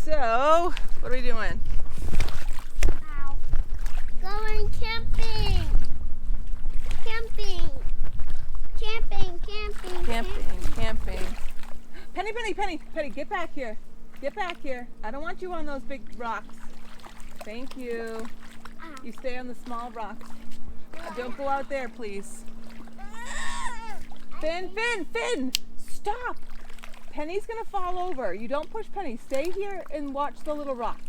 So, what are we doing? Ow. Going camping. Camping. Camping, camping, Camping. Penny, get back here. Get back here. I don't want you on those big rocks. Thank you. Ow. You stay on the small rocks. Don't go out there, please. Finn! Stop! Penny's gonna fall over. You don't push Penny. Stay here and watch the little rocks.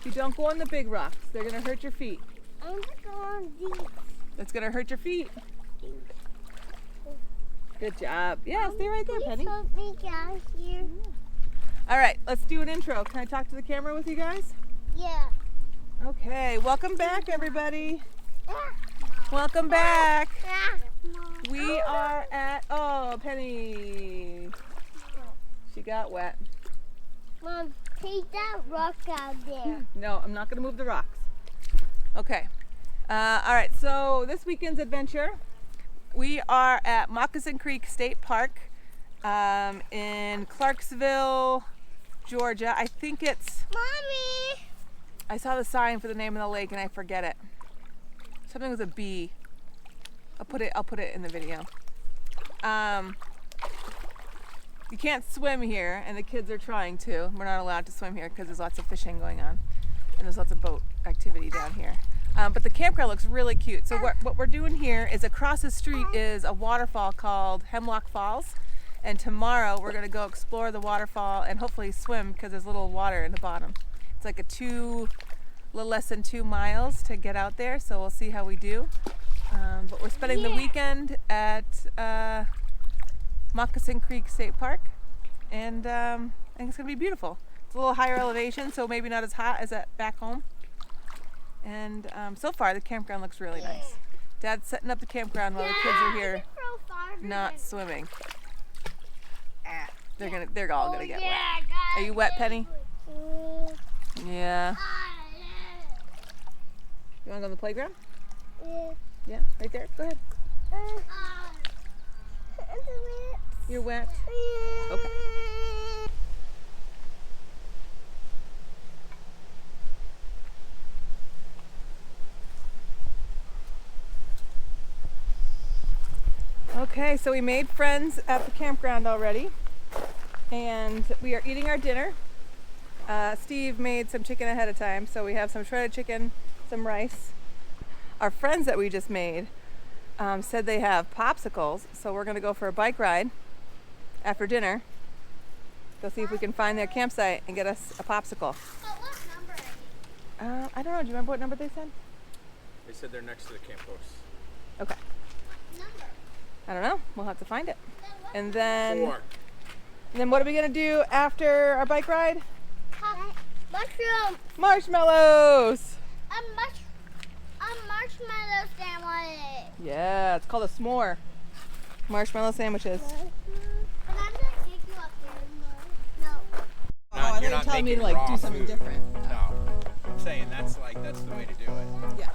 You don't go on the big rocks. They're gonna hurt your feet. I'm gonna go on these. That's gonna hurt your feet. Good job. Yeah, stay right there, Penny. Help me down here. All right, let's do an intro. Can I talk to the camera with you guys? Yeah. Okay, welcome back, everybody. Welcome back. We are at, oh, Penny. She got wet. Mom, take that rock out there. No, I'm not going to move the rocks. Okay. All right, so this weekend's adventure, we are at Moccasin Creek State Park in Clarksville, Georgia. I think it's... Mommy! I saw the sign for the name of the lake and I forget it. Something with a B. I'll put it in the video. You can't swim here, and the kids are trying to. We're not allowed to swim here because there's lots of fishing going on, and there's lots of boat activity down here. But the campground looks really cute. So what we're doing here is across the street is a waterfall called Hemlock Falls, and tomorrow we're going to go explore the waterfall and hopefully swim because there's a little water in the bottom. It's like a little less than 2 miles to get out there, so we'll see how we do. But we're spending the weekend at Moccasin Creek State Park, and I think it's going to be beautiful. It's a little higher elevation, so maybe not as hot as at back home. And so far, the campground looks really nice. Dad's setting up the campground while the kids are here not swimming. They're all gonna get wet. Are you wet, Penny? Yeah. You wanna go on the playground? Yeah, right there. Go ahead. You're wet? Okay. Okay, so we made friends at the campground already, and we are eating our dinner. Steve made some chicken ahead of time, so we have some shredded chicken, some rice. Our friends that we just made said they have popsicles, so we're going to go for a bike ride after dinner. Go see if we can find their campsite and get us a popsicle. But what number are I don't know. Do you remember what number they said? They said they're next to the camp house. Okay. Number? I don't know. We'll have to find it. And then 4. And then what are we going to do after our bike ride? Mushroom. Marshmallows! A marshmallow sandwich. Yeah, it's called a s'more. Marshmallow sandwiches. But I'm gonna take you up there. No. Oh, I thought you were telling me to like do something different. No, I'm saying that's the way to do it. Yeah.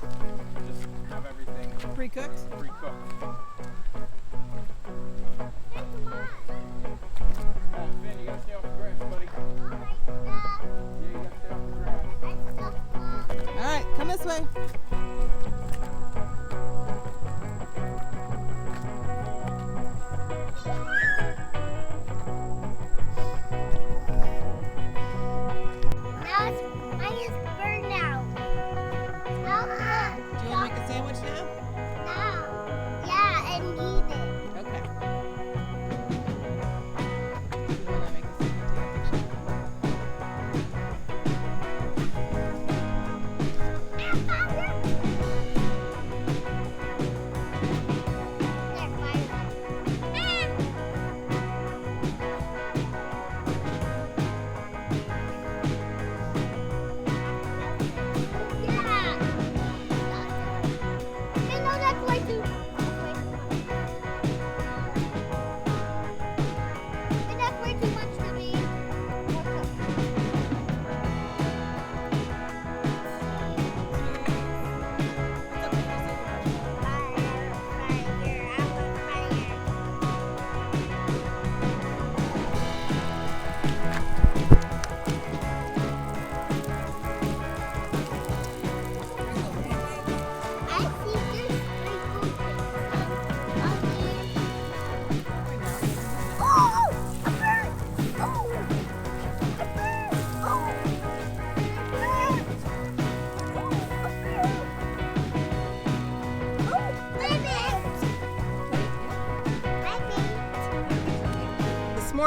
Just have everything Pre-cooked? pre-cooked. Finn, you gotta stay off the grass, buddy. Yeah, you gotta stay off the grass. All right, come this way. Now mine is burned out. Now Do you want to make a sandwich now? Yeah, and eat it. Okay. You want to make a sandwich? Take a picture.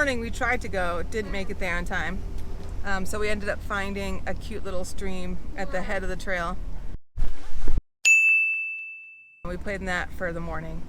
morning we tried to go, didn't make it there in time. So we ended up finding a cute little stream at the head of the trail. We played in that for the morning.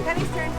Penny's turn.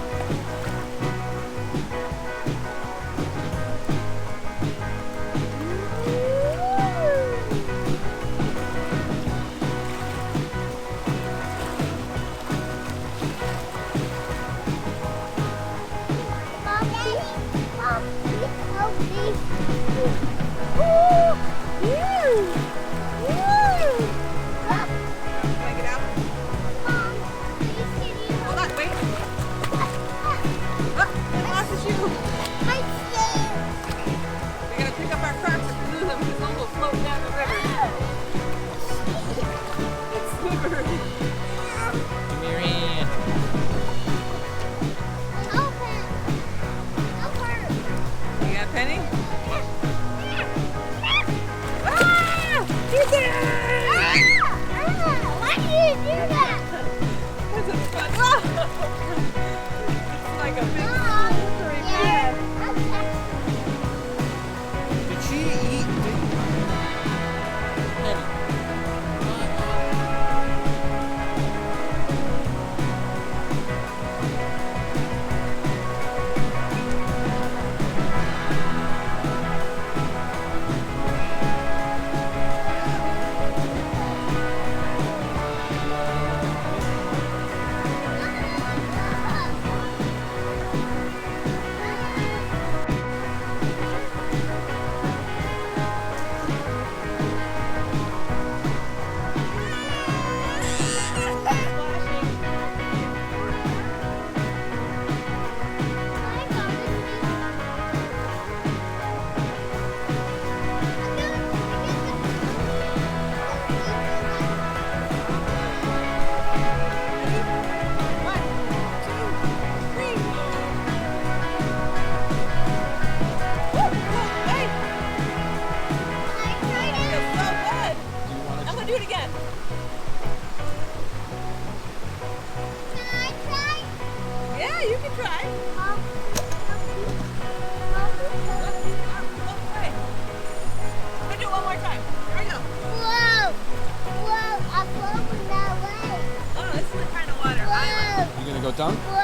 dunk? Whoa.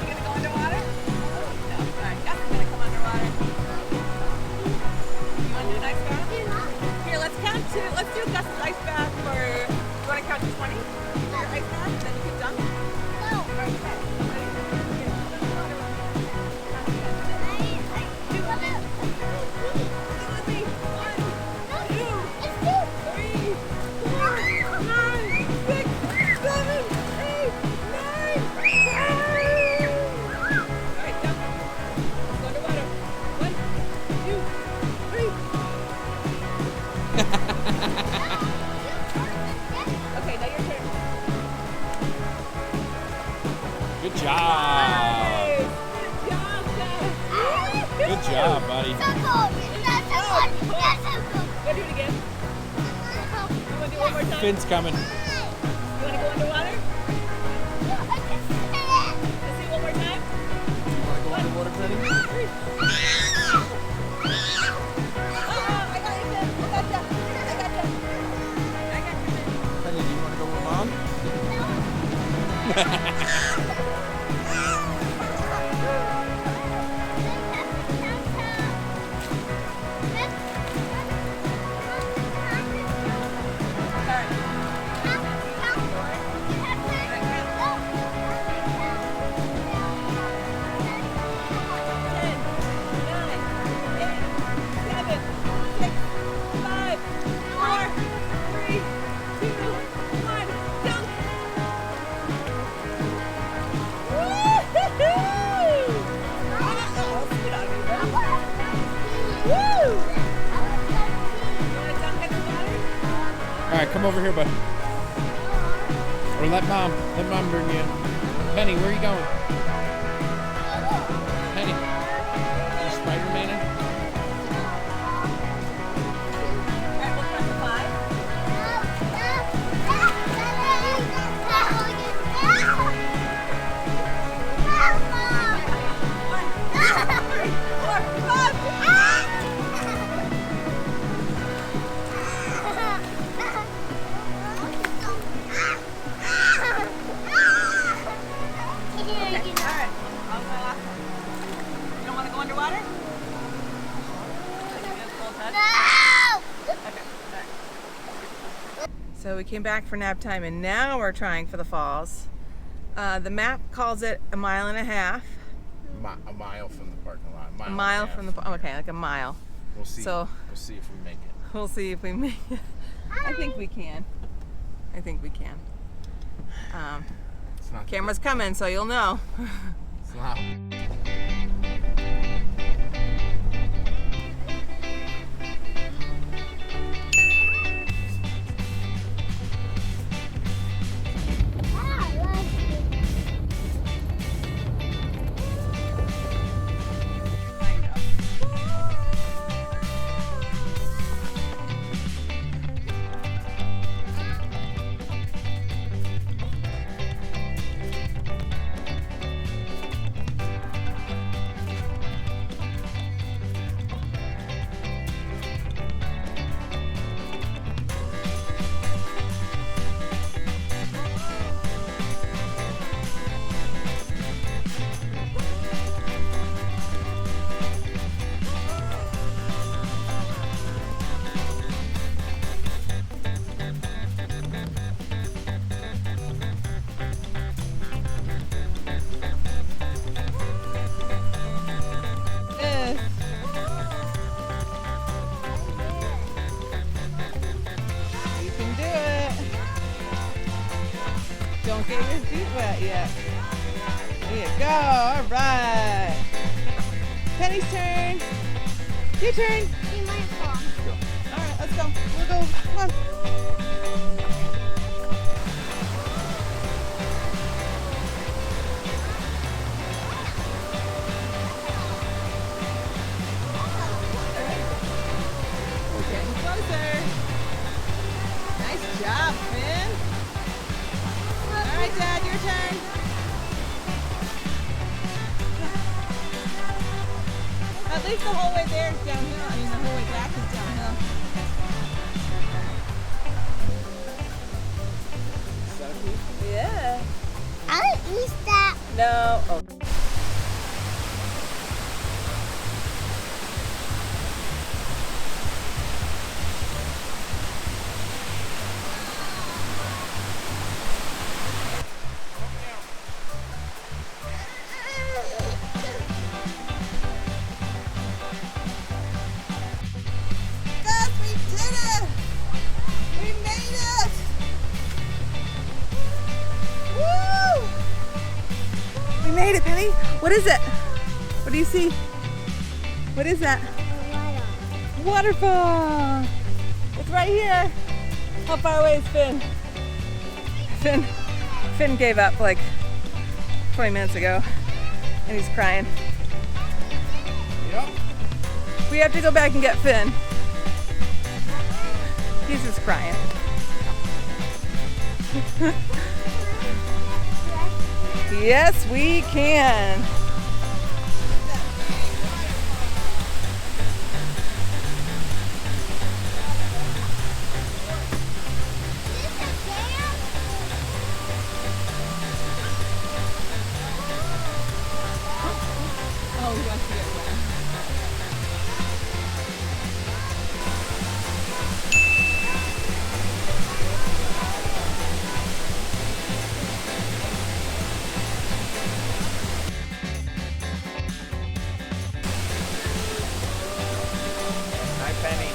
You gonna go underwater? No. Alright, Gus is gonna come underwater. You wanna do an ice bath? Here, let's count to. Let's do Gus's ice bath for. You wanna count to 20? For your ice bath, and then you can dunk? No. Alright, okay. Ready? Okay, jump in the water. Count to 10. Two with me. Two with me. 1, 2, 3, 4, 5, 6, 7, 8, 9, 10. Alright, jump. Go underwater. 1, 2, 3. Okay, now your turn. Good job. Nice. Good job, Gus. Good job, buddy. So cool. That's so good. That's so cool. Go do it again. You wanna do it one more time? Finn's coming. You wanna go underwater? Let's see one more time. You want to go underwater, Penny? I got you, Finn. I got you. Penny, do you want to go with Mom? All right, come over here, bud. Or let mom bring you in. Penny, where are you going? Penny, you Spider-Man-ing? Alright, we'll press the 5. Alright, I'll go last one. You don't want to go underwater? Okay, alright. So we came back for nap time and now we're trying for the falls. The map calls it 1.5 miles. A mile from the parking lot. A mile from the okay, like a mile. We'll see. So- We'll see if we make it. We'll see if we make it. I think we can. I think we can. It's not Camera's coming, so you'll know. It's not. You can do it. Don't get your feet wet yet. There you go. All right. Penny's turn. Your turn. All right, let's go. We'll go. Come on. Getting closer. Nice job, Finn. All right, Dad, your turn. At least the whole way there is downhill. I mean, the whole way back is downhill. No. Oh. Guys, we did it! We made it! Woo! We made it, Penny. What is it? What do you see? What is that? Waterfall! It's right here. How far away is Finn? Finn gave up like 20 minutes ago and he's crying. Yep. We have to go back and get Finn. He's just crying. Yes, we can. Oh, he wants to get wet. Hi, Penny.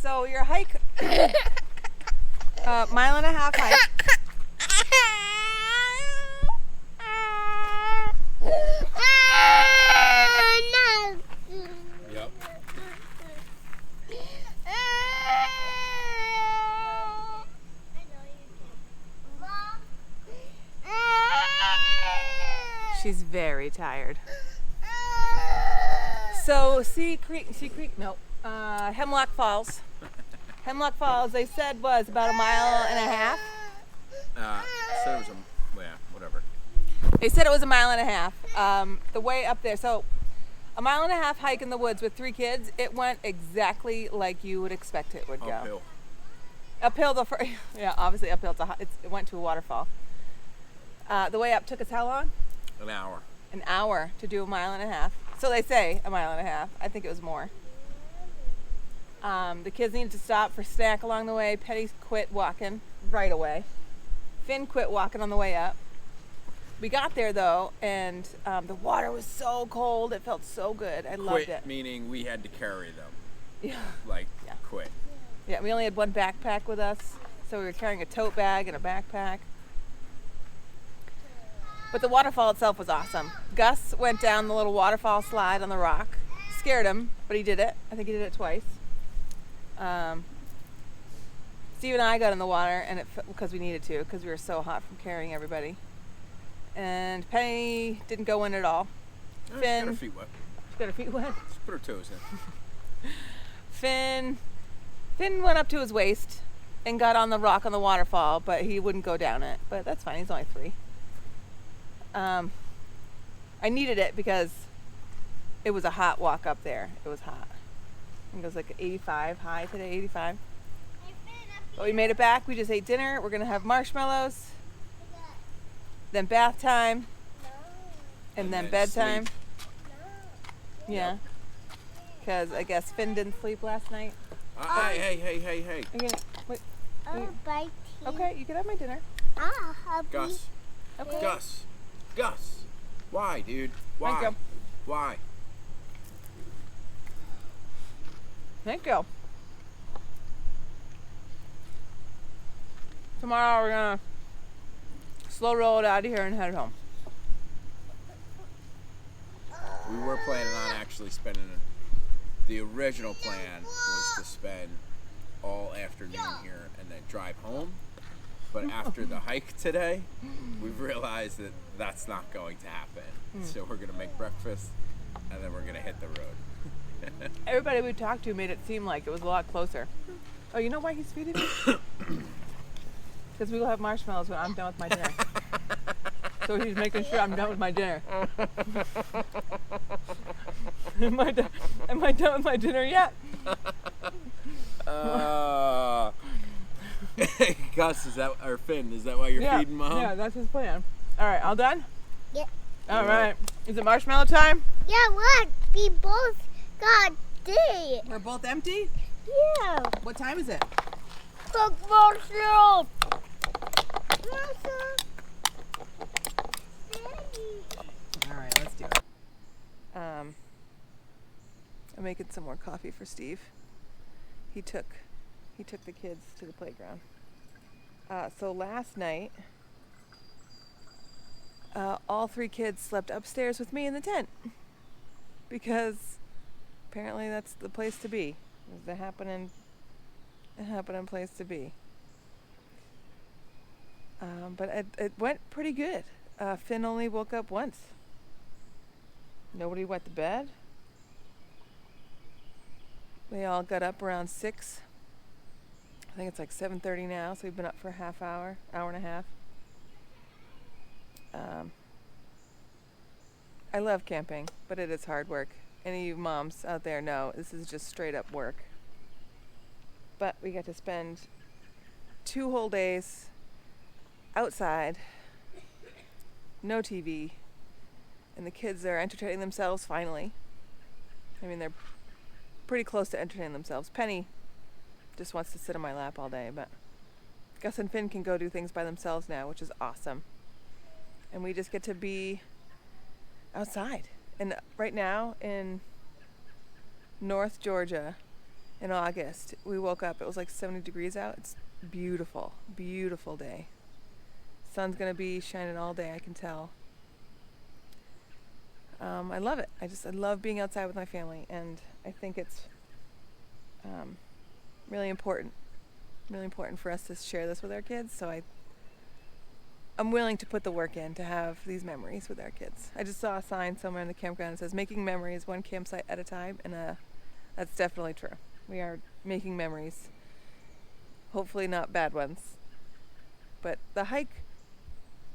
So your hike, mile and a half hike. Yep. She's very tired. So Hemlock Falls. Hemlock Falls, they said was about a mile and a half. So it was whatever. They said it was a mile and a half. The way up there, so a mile and a half hike in the woods with 3 kids, it went exactly like you would expect it would go. Uphill. Uphill, yeah, obviously uphill. It went to a waterfall. The way up took us how long? An hour. An hour to do a mile and a half. So they say a mile and a half. I think it was more. The kids needed to stop for snack along the way. Penny quit walking right away. Finn quit walking on the way up. We got there though, and the water was so cold. It felt so good. I loved it. Meaning we had to carry them. Yeah. Like, Yeah. quit. Yeah, we only had one backpack with us, so we were carrying a tote bag and a backpack. But the waterfall itself was awesome. Gus went down the little waterfall slide on the rock. Scared him, but he did it. I think he did it twice. Steve and I got in the water, and because we needed to, because we were so hot from carrying everybody. And Penny didn't go in at all. She got Finn, her feet wet. she got her feet wet. Just put her toes in. Finn went up to his waist and got on the rock on the waterfall, but he wouldn't go down it. But that's fine. He's only 3. I needed it because it was a hot walk up there. It was hot. I think it was like 85 high today, 85. But we made it back. We just ate dinner. We're gonna have marshmallows, then bath time, and then bedtime. sleep. Yeah. Because I guess Finn didn't sleep last night. Hey. Are you gonna, wait, Oh, bite. okay, you can have my dinner. Gus. Okay. Gus. Why, dude? Why? Thank you. Why? Thank you. Tomorrow we're gonna slow roll it out of here and head home. We were planning on actually spending the original plan was to spend all afternoon here and then drive home. But after the hike today, we've realized that that's not going to happen. So we're gonna make breakfast, and then we're gonna hit the road. Everybody we talked to made it seem like it was a lot closer. Oh, you know why he's feeding me? Because we will have marshmallows when I'm done with my dinner. So he's making sure I'm done with my dinner. Am I done with my dinner yet? Gus, or Finn, is that why you're feeding Mom? Yeah, that's his plan. All right, all done? Yeah. All right. Is it marshmallow time? Yeah, what? We both got D. We're both empty? Yeah. What time is it? Cook marshmallow. All right, let's do it. I'm making some more coffee for Steve. He took the kids to the playground. So last night, all 3 kids slept upstairs with me in the tent because apparently that's the place to be. It's the happening place to be. But it went pretty good. Finn only woke up once. Nobody wet the bed. We all got up around 6. I think it's like 7:30 now, so we've been up for a half hour and a half. I love camping, but it is hard work. Any of you moms out there know this is just straight up work. But we got to spend 2 whole days outside, no TV, and the kids are entertaining themselves finally. I mean, they're pretty close to entertaining themselves. Penny just wants to sit on my lap all day, but Gus and Finn can go do things by themselves now, which is awesome. And we just get to be outside. And right now in North Georgia in August, we woke up, it was like 70 degrees out. It's beautiful, beautiful day. Sun's gonna be shining all day, I can tell. I love it. I love being outside with my family, and I think it's really important for us to share this with our kids. So I'm willing to put the work in to have these memories with our kids. I just saw a sign somewhere in the campground that says making memories one campsite at a time, and that's definitely true. We are making memories, hopefully not bad ones. But the hike,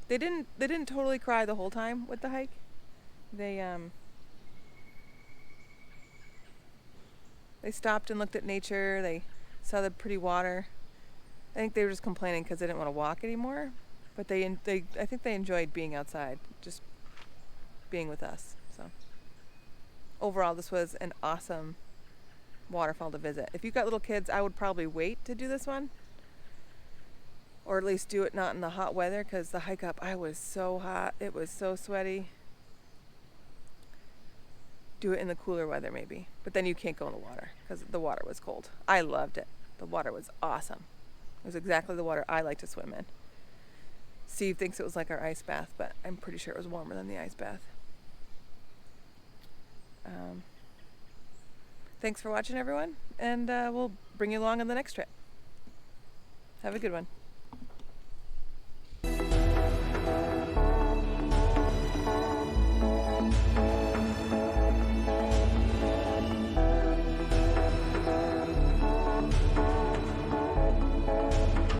they didn't totally cry the whole time with the hike. They stopped and looked at nature. They saw the pretty water. I think they were just complaining because they didn't want to walk anymore. But I think they enjoyed being outside, just being with us. So overall, this was an awesome waterfall to visit. If you've got little kids, I would probably wait to do this one, or at least do it not in the hot weather, because the hike up, I was so hot. It was so sweaty. Do it in the cooler weather maybe, but then you can't go in the water because the water was cold. I loved it. The water was awesome. It was exactly the water I like to swim in. Steve thinks it was like our ice bath, but I'm pretty sure it was warmer than the ice bath. Thanks for watching, everyone, and we'll bring you along on the next trip. Have a good one.